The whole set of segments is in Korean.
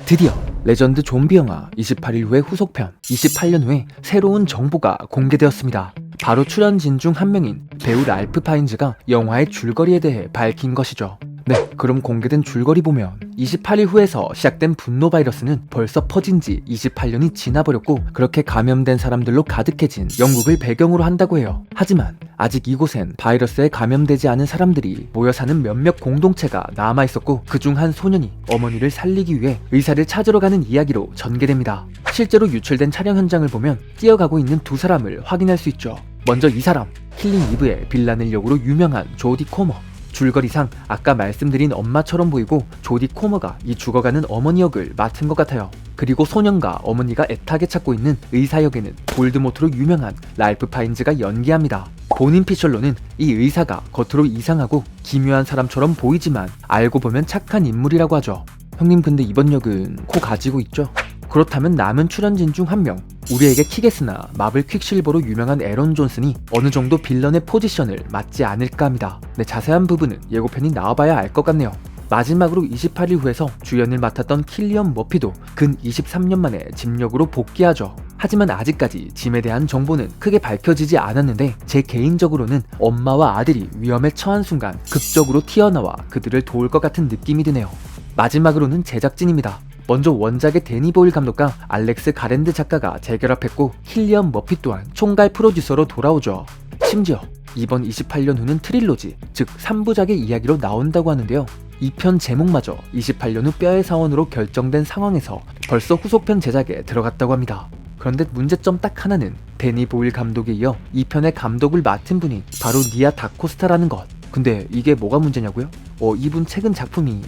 드디어 레전드 좀비 영화 28일 후의 후속편 28년 후에 새로운 정보가 공개되었습니다. 바로 출연진 중 한 명인 배우 랄프 파인즈가 영화의 줄거리에 대해 밝힌 것이죠. 네, 그럼 공개된 줄거리 보면 28일 후에서 시작된 분노 바이러스는 벌써 퍼진 지 28년이 지나버렸고 그렇게 감염된 사람들로 가득해진 영국을 배경으로 한다고 해요. 하지만 아직 이곳엔 바이러스에 감염되지 않은 사람들이 모여 사는 몇몇 공동체가 남아있었고 그중 한 소년이 어머니를 살리기 위해 의사를 찾으러 가는 이야기로 전개됩니다. 실제로 유출된 촬영 현장을 보면 뛰어가고 있는 두 사람을 확인할 수 있죠. 먼저 이 사람, 킬링 이브의 빌라넬 역으로 유명한 조디 코머. 줄거리상 아까 말씀드린 엄마처럼 보이고 조디 코머가 이 죽어가는 어머니 역을 맡은 것 같아요. 그리고 소년과 어머니가 애타게 찾고 있는 의사 역에는 볼드모트로 유명한 랄프 파인즈가 연기합니다. 본인 피셜로는 이 의사가 겉으로 이상하고 기묘한 사람처럼 보이지만 알고 보면 착한 인물이라고 하죠. 형님 근데 이번 역은 코 가지고 있죠? 그렇다면 남은 출연진 중 한 명, 우리에게 키게스나 마블 퀵실버로 유명한 에런 존슨이 어느 정도 빌런의 포지션을 맡지 않을까 합니다. 네, 자세한 부분은 예고편이 나와봐야 알 것 같네요. 마지막으로 28일 후에서 주연을 맡았던 킬리언 머피도 근 23년 만에 짐역으로 복귀하죠. 하지만 아직까지 짐에 대한 정보는 크게 밝혀지지 않았는데 제 개인적으로는 엄마와 아들이 위험에 처한 순간 극적으로 튀어나와 그들을 도울 것 같은 느낌이 드네요. 마지막으로는 제작진입니다. 먼저 원작의 데니 보일 감독과 알렉스 가랜드 작가가 재결합했고 킬리언 머피 또한 총괄 프로듀서로 돌아오죠. 심지어 이번 28년 후는 트릴로지, 즉 3부작의 이야기로 나온다고 하는데요. 2편 제목마저 28년 후 뼈의 사원으로 결정된 상황에서 벌써 후속편 제작에 들어갔다고 합니다. 그런데 문제점 딱 하나는 데니 보일 감독에 이어 2편의 감독을 맡은 분이 바로 니아 다코스타라는 것. 근데 이게 뭐가 문제냐고요? 이분 최근 작품이...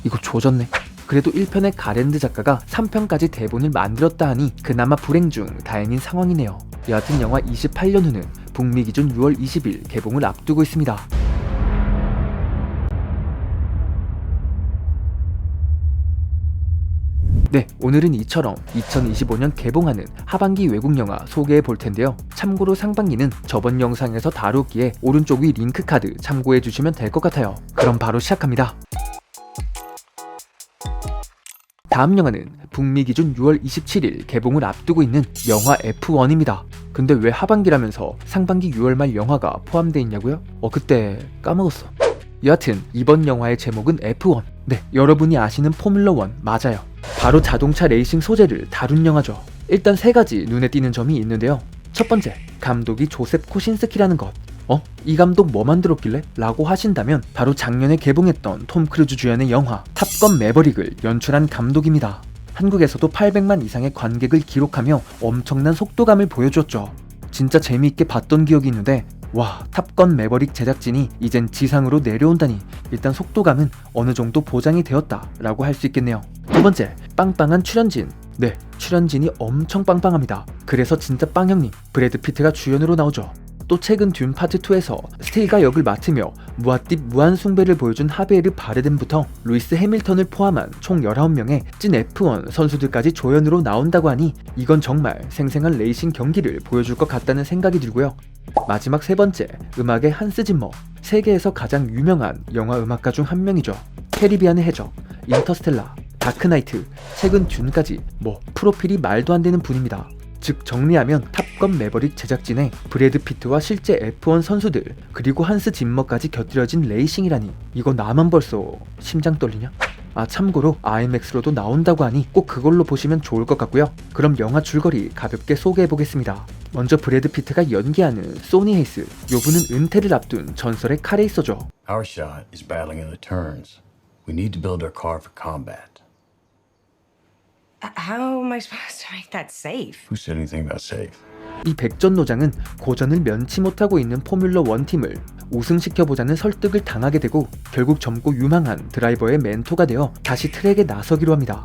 이거 조졌네. 그래도 1편의 가랜드 작가가 3편까지 대본을 만들었다 하니 그나마 불행 중 다행인 상황이네요. 여하튼 영화 28년 후는 북미 기준 6월 20일 개봉을 앞두고 있습니다. 네, 오늘은 이처럼 2025년 개봉하는 하반기 외국 영화 소개해 볼 텐데요. 참고로 상반기는 저번 영상에서 다루기에 오른쪽 위 링크 카드 참고해 주시면 될 것 같아요. 그럼 바로 시작합니다. 다음 영화는 북미 기준 6월 27일 개봉을 앞두고 있는 영화 F1입니다. 근데 왜 하반기라면서 상반기 6월 말 영화가 포함되어 있냐고요? 그때 까먹었어. 여하튼 이번 영화의 제목은 F1. 네, 여러분이 아시는 포뮬러1 맞아요. 바로 자동차 레이싱 소재를 다룬 영화죠. 일단 세 가지 눈에 띄는 점이 있는데요. 첫 번째, 감독이 조셉 코신스키라는 것. 이 감독 뭐 만들었길래? 라고 하신다면 바로 작년에 개봉했던 톰 크루즈 주연의 영화 탑건 매버릭을 연출한 감독입니다. 한국에서도 800만 이상의 관객을 기록하며 엄청난 속도감을 보여줬죠. 진짜 재미있게 봤던 기억이 있는데 와, 탑건 매버릭 제작진이 이젠 지상으로 내려온다니 일단 속도감은 어느 정도 보장이 되었다 라고 할 수 있겠네요. 두 번째, 빵빵한 출연진. 네, 출연진이 엄청 빵빵합니다. 그래서 진짜 빵형님 브래드 피트가 주연으로 나오죠. 또 최근 듄 파트 2에서 스틸가 역을 맡으며 무한딥 무한숭배를 보여준 하베르 바르뎀부터 루이스 해밀턴을 포함한 총 19명의 찐 F1 선수들까지 조연으로 나온다고 하니 이건 정말 생생한 레이싱 경기를 보여줄 것 같다는 생각이 들고요. 마지막 세 번째, 음악의 한스 짐머. 세계에서 가장 유명한 영화 음악가 중 한 명이죠. 캐리비안의 해적, 인터스텔라, 다크나이트, 최근 듄까지 프로필이 말도 안 되는 분입니다. 즉 정리하면 탑건 매버릭 제작진에 브래드 피트와 실제 F1 선수들 그리고 한스 짐머까지 곁들여진 레이싱이라니 이거 나만 벌써 심장 떨리냐? 참고로 IMAX로도 나온다고 하니 꼭 그걸로 보시면 좋을 것 같고요. 그럼 영화 줄거리 가볍게 소개해보겠습니다. 먼저 브래드 피트가 연기하는 소니 헤이스. 요분은 은퇴를 앞둔 전설의 카레이서죠. Our shot is battling in the turns. We need to build our car for combat. How am I supposed to make that safe? Who said anything about safe? 이 백전노장은 고전을 면치 못하고 있는 포뮬러1 팀을 우승시켜보자는 설득을 당하게 되고 결국 젊고 유망한 드라이버의 멘토가 되어 다시 트랙에 나서기로 합니다.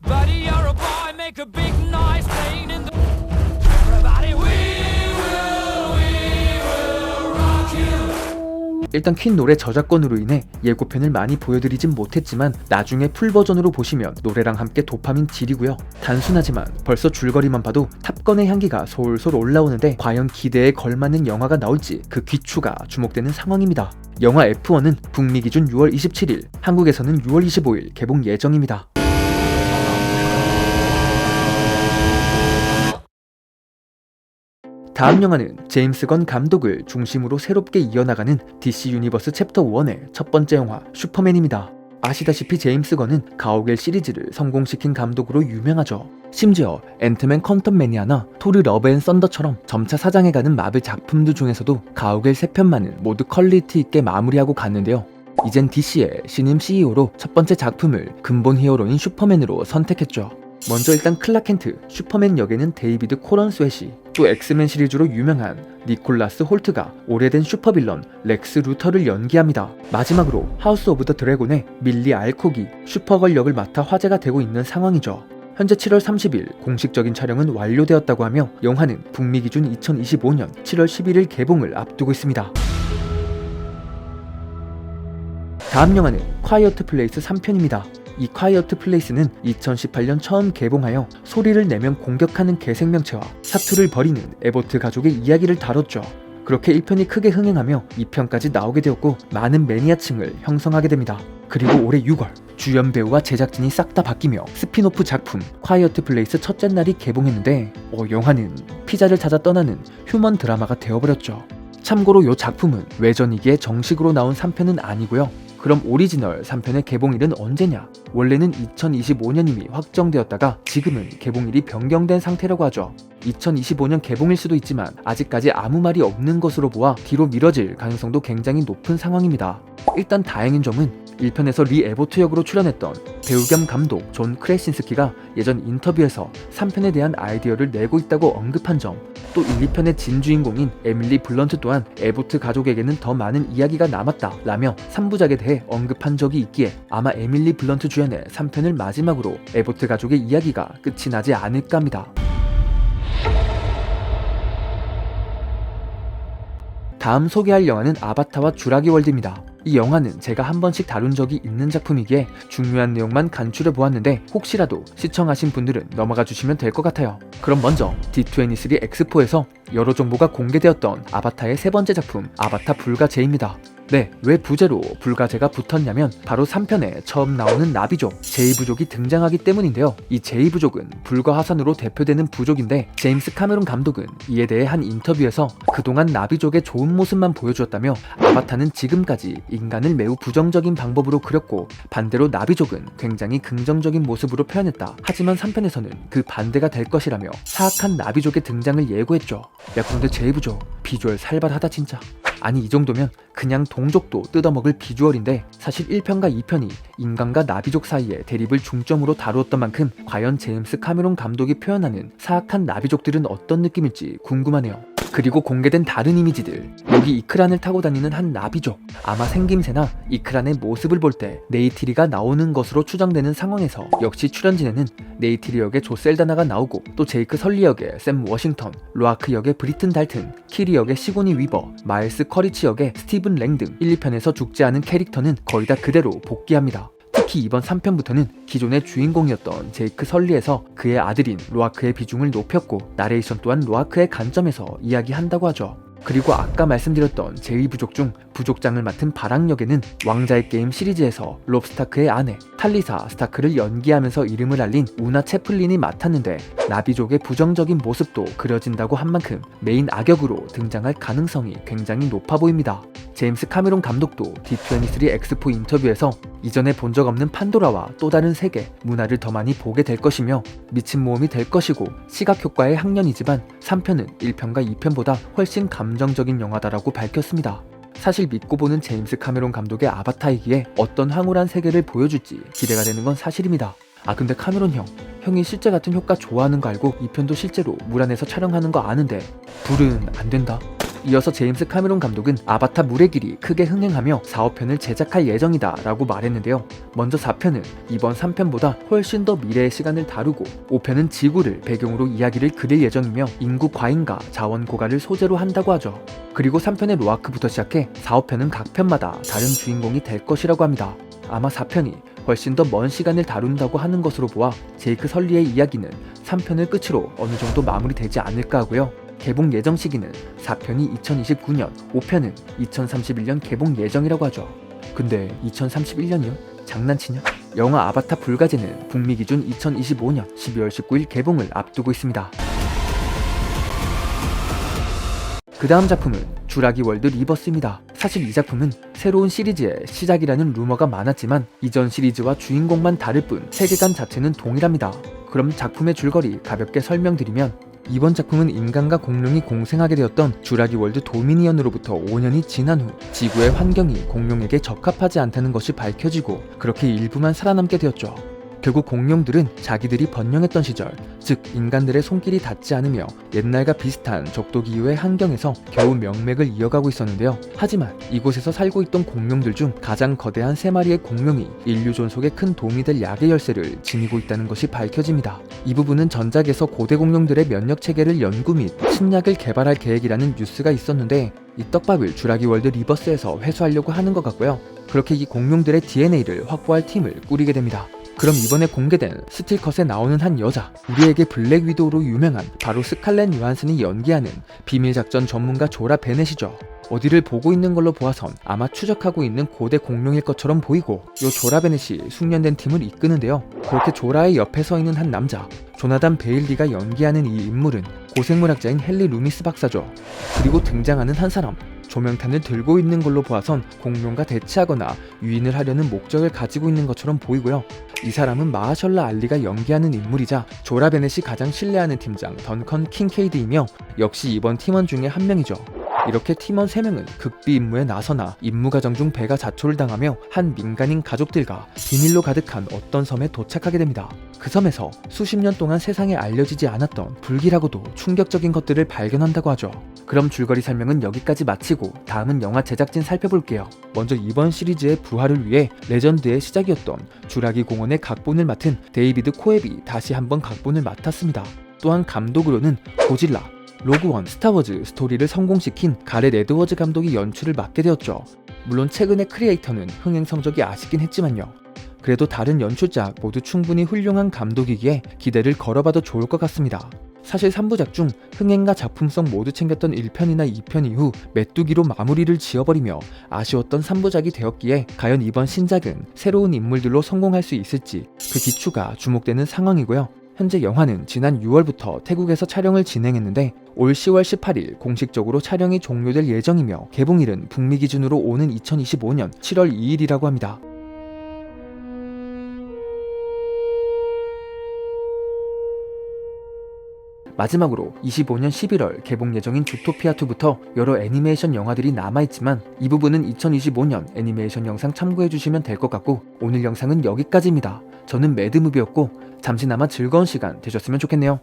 Buddy, you're a boy, make a big noise, playing in the... Everybody, we will rock you. 일단 퀸 노래 저작권으로 인해 예고편을 많이 보여드리진 못했지만 나중에 풀버전으로 보시면 노래랑 함께 도파민 질이고요. 단순하지만 벌써 줄거리만 봐도 탑건의 향기가 솔솔 올라오는데 과연 기대에 걸맞는 영화가 나올지 그 귀추가 주목되는 상황입니다. 영화 F1은 북미 기준 6월 27일, 한국에서는 6월 25일 개봉 예정입니다. 다음 영화는 제임스 건 감독을 중심으로 새롭게 이어나가는 DC 유니버스 챕터 1의 첫 번째 영화 슈퍼맨입니다. 아시다시피 제임스 건은 가오갤 시리즈를 성공시킨 감독으로 유명하죠. 심지어 앤트맨 퀀텀매니아나 토르 러브 앤 썬더처럼 점차 사장해가는 마블 작품들 중에서도 가오갤 3편만은 모두 퀄리티 있게 마무리하고 갔는데요. 이젠 DC의 신임 CEO로 첫 번째 작품을 근본 히어로인 슈퍼맨으로 선택했죠. 먼저 일단 클라 켄트, 슈퍼맨 역에는 데이비드 코런 스웨시, 또 엑스맨 시리즈로 유명한 니콜라스 홀트가 오래된 슈퍼빌런 렉스 루터를 연기합니다. 마지막으로 하우스 오브 더 드래곤의 밀리 알콕이 슈퍼걸 역을 맡아 화제가 되고 있는 상황이죠. 현재 7월 30일 공식적인 촬영은 완료되었다고 하며 영화는 북미 기준 2025년 7월 11일 개봉을 앞두고 있습니다. 다음 영화는 콰이어트 플레이스 3편입니다. 이 콰이어트 플레이스는 2018년 처음 개봉하여 소리를 내면 공격하는 개생명체와 사투를 벌이는 에보트 가족의 이야기를 다뤘죠. 그렇게 1편이 크게 흥행하며 2편까지 나오게 되었고 많은 매니아층을 형성하게 됩니다. 그리고 올해 6월 주연 배우와 제작진이 싹 다 바뀌며 스피노프 작품 콰이어트 플레이스 첫째 날이 개봉했는데 영화는 피자를 찾아 떠나는 휴먼 드라마가 되어버렸죠. 참고로 이 작품은 외전이기에 정식으로 나온 3편은 아니고요. 그럼 오리지널 3편의 개봉일은 언제냐? 원래는 2025년임이 확정되었다가 지금은 개봉일이 변경된 상태라고 하죠. 2025년 개봉일 수도 있지만 아직까지 아무 말이 없는 것으로 보아 뒤로 미뤄질 가능성도 굉장히 높은 상황입니다. 일단 다행인 점은 1편에서 리 에보트 역으로 출연했던 배우 겸 감독 존 크레신스키가 예전 인터뷰에서 3편에 대한 아이디어를 내고 있다고 언급한 점, 또 1, 2편의 진주인공인 에밀리 블런트 또한 에보트 가족에게는 더 많은 이야기가 남았다 라며 3부작에 대해 언급한 적이 있기에 아마 에밀리 블런트 주연의 3편을 마지막으로 에보트 가족의 이야기가 끝이 나지 않을까 합니다. 다음 소개할 영화는 아바타와 주라기 월드입니다. 이 영화는 제가 한 번씩 다룬 적이 있는 작품이기에 중요한 내용만 간추려 보았는데 혹시라도 시청하신 분들은 넘어가 주시면 될 것 같아요. 그럼 먼저 D23 엑스포에서 여러 정보가 공개되었던 아바타의 세 번째 작품 아바타 불가제입니다. 네, 왜 부제로 불가제가 붙었냐면 바로 3편에 처음 나오는 나비족, 제이부족이 등장하기 때문인데요. 이 제이부족은 불과 화산으로 대표되는 부족인데 제임스 카메론 감독은 이에 대해 한 인터뷰에서 그동안 나비족의 좋은 모습만 보여주었다며 아바타는 지금까지 인간을 매우 부정적인 방법으로 그렸고 반대로 나비족은 굉장히 긍정적인 모습으로 표현했다. 하지만 3편에서는 그 반대가 될 것이라며 사악한 나비족의 등장을 예고했죠. 야, 그런데 제이부족 비주얼 살벌하다 진짜. 아니 이 정도면 그냥 동족도 뜯어먹을 비주얼인데 사실 1편과 2편이 인간과 나비족 사이의 대립을 중점으로 다루었던 만큼 과연 제임스 카메론 감독이 표현하는 사악한 나비족들은 어떤 느낌일지 궁금하네요. 그리고 공개된 다른 이미지들, 여기 이크란을 타고 다니는 한 나비족, 아마 생김새나 이크란의 모습을 볼 때 네이티리가 나오는 것으로 추정되는 상황에서 역시 출연진에는 네이티리 역의 조 셀다나가 나오고 또 제이크 설리 역의 샘 워싱턴, 로아크 역의 브리튼 달튼, 키리 역의 시고니 위버, 마일스 커리치 역의 스티븐 랭 등 1, 2편에서 죽지 않은 캐릭터는 거의 다 그대로 복귀합니다. 특히 이번 3편부터는 기존의 주인공이었던 제이크 설리에서 그의 아들인 로아크의 비중을 높였고 나레이션 또한 로아크의 관점에서 이야기한다고 하죠. 그리고 아까 말씀드렸던 제2부족 중 부족장을 맡은 바락 역에는 왕자의 게임 시리즈에서 롭 스타크의 아내 탈리사 스타크를 연기하면서 이름을 알린 우나 채플린이 맡았는데 나비족의 부정적인 모습도 그려진다고 한 만큼 메인 악역으로 등장할 가능성이 굉장히 높아 보입니다. 제임스 카메론 감독도 D23 엑스포 인터뷰에서 이전에 본 적 없는 판도라와 또 다른 세계, 문화를 더 많이 보게 될 것이며 미친 모험이 될 것이고 시각효과의 학년이지만 3편은 1편과 2편보다 훨씬 감정적인 영화다라고 밝혔습니다. 사실 믿고 보는 제임스 카메론 감독의 아바타이기에 어떤 황홀한 세계를 보여줄지 기대가 되는 건 사실입니다. 아 근데 카메론 형이 실제 같은 효과 좋아하는 거 알고 2편도 실제로 물 안에서 촬영하는 거 아는데 불은 안 된다? 이어서 제임스 카메론 감독은 아바타 물의 길이 크게 흥행하며 4, 5편을 제작할 예정이다 라고 말했는데요. 먼저 4편은 이번 3편보다 훨씬 더 미래의 시간을 다루고 5편은 지구를 배경으로 이야기를 그릴 예정이며 인구 과잉과 자원 고갈을 소재로 한다고 하죠. 그리고 3편의 로아크부터 시작해 4, 5편은 각 편마다 다른 주인공이 될 것이라고 합니다. 아마 4편이 훨씬 더 먼 시간을 다룬다고 하는 것으로 보아 제이크 설리의 이야기는 3편을 끝으로 어느 정도 마무리되지 않을까 하고요. 개봉 예정 시기는 4편이 2029년, 5편은 2031년 개봉 예정이라고 하죠. 근데 2031년이요? 장난치냐? 영화 아바타 불가제는 북미 기준 2025년 12월 19일 개봉을 앞두고 있습니다. 그 다음 작품은 주라기 월드 리버스입니다. 사실 이 작품은 새로운 시리즈의 시작이라는 루머가 많았지만 이전 시리즈와 주인공만 다를 뿐 세계관 자체는 동일합니다. 그럼 작품의 줄거리 가볍게 설명드리면 이번 작품은 인간과 공룡이 공생하게 되었던 주라기 월드 도미니언으로부터 5년이 지난 후 지구의 환경이 공룡에게 적합하지 않다는 것이 밝혀지고 그렇게 일부만 살아남게 되었죠. 결국 공룡들은 자기들이 번영했던 시절, 즉 인간들의 손길이 닿지 않으며 옛날과 비슷한 적도기후의 환경에서 겨우 명맥을 이어가고 있었는데요. 하지만 이곳에서 살고 있던 공룡들 중 가장 거대한 3마리의 공룡이 인류 존속에 큰 도움이 될 약의 열쇠를 지니고 있다는 것이 밝혀집니다. 이 부분은 전작에서 고대 공룡들의 면역 체계를 연구 및 신약을 개발할 계획이라는 뉴스가 있었는데 이 떡밥을 주라기 월드 리버스에서 회수하려고 하는 것 같고요. 그렇게 이 공룡들의 DNA를 확보할 팀을 꾸리게 됩니다. 그럼 이번에 공개된 스틸컷에 나오는 한 여자, 우리에게 블랙 위도우로 유명한 바로 스칼렛 요한슨이 연기하는 비밀작전 전문가 조라 베넷이죠. 어디를 보고 있는 걸로 보아선 아마 추적하고 있는 고대 공룡일 것처럼 보이고 요 조라 베넷이 숙련된 팀을 이끄는데요. 그렇게 조라의 옆에 서 있는 한 남자, 조나단 베일리가 연기하는 이 인물은 고생물학자인 헨리 루미스 박사죠. 그리고 등장하는 한 사람, 조명탄을 들고 있는 걸로 보아선 공룡과 대치하거나 유인을 하려는 목적을 가지고 있는 것처럼 보이고요. 이 사람은 마하셜라 알리가 연기하는 인물이자 조라 베넷이 가장 신뢰하는 팀장 던컨 킹케이드이며 역시 이번 팀원 중에 한 명이죠. 이렇게 팀원 3명은 극비 임무에 나서나 임무 과정 중 배가 자초를 당하며 한 민간인 가족들과 비밀로 가득한 어떤 섬에 도착하게 됩니다. 그 섬에서 수십 년 동안 세상에 알려지지 않았던 불길하고도 충격적인 것들을 발견한다고 하죠. 그럼 줄거리 설명은 여기까지 마치고 다음은 영화 제작진 살펴볼게요. 먼저 이번 시리즈의 부활을 위해 레전드의 시작이었던 주라기 공원의 각본을 맡은 데이비드 코앱이 다시 한번 각본을 맡았습니다. 또한 감독으로는 고질라, 로그원, 스타워즈 스토리를 성공시킨 가렛 에드워즈 감독이 연출을 맡게 되었죠. 물론 최근의 크리에이터는 흥행 성적이 아쉽긴 했지만요. 그래도 다른 연출작 모두 충분히 훌륭한 감독이기에 기대를 걸어봐도 좋을 것 같습니다. 사실 3부작 중 흥행과 작품성 모두 챙겼던 1편이나 2편 이후 메뚜기로 마무리를 지어버리며 아쉬웠던 3부작이 되었기에 과연 이번 신작은 새로운 인물들로 성공할 수 있을지 그 기추가 주목되는 상황이고요. 현재 영화는 지난 6월부터 태국에서 촬영을 진행했는데 올 10월 18일 공식적으로 촬영이 종료될 예정이며 개봉일은 북미 기준으로 오는 2025년 7월 2일이라고 합니다. 마지막으로 25년 11월 개봉 예정인 주토피아2부터 여러 애니메이션 영화들이 남아있지만 이 부분은 2025년 애니메이션 영상 참고해주시면 될 것 같고 오늘 영상은 여기까지입니다. 저는 매드무비였고 잠시나마 즐거운 시간 되셨으면 좋겠네요.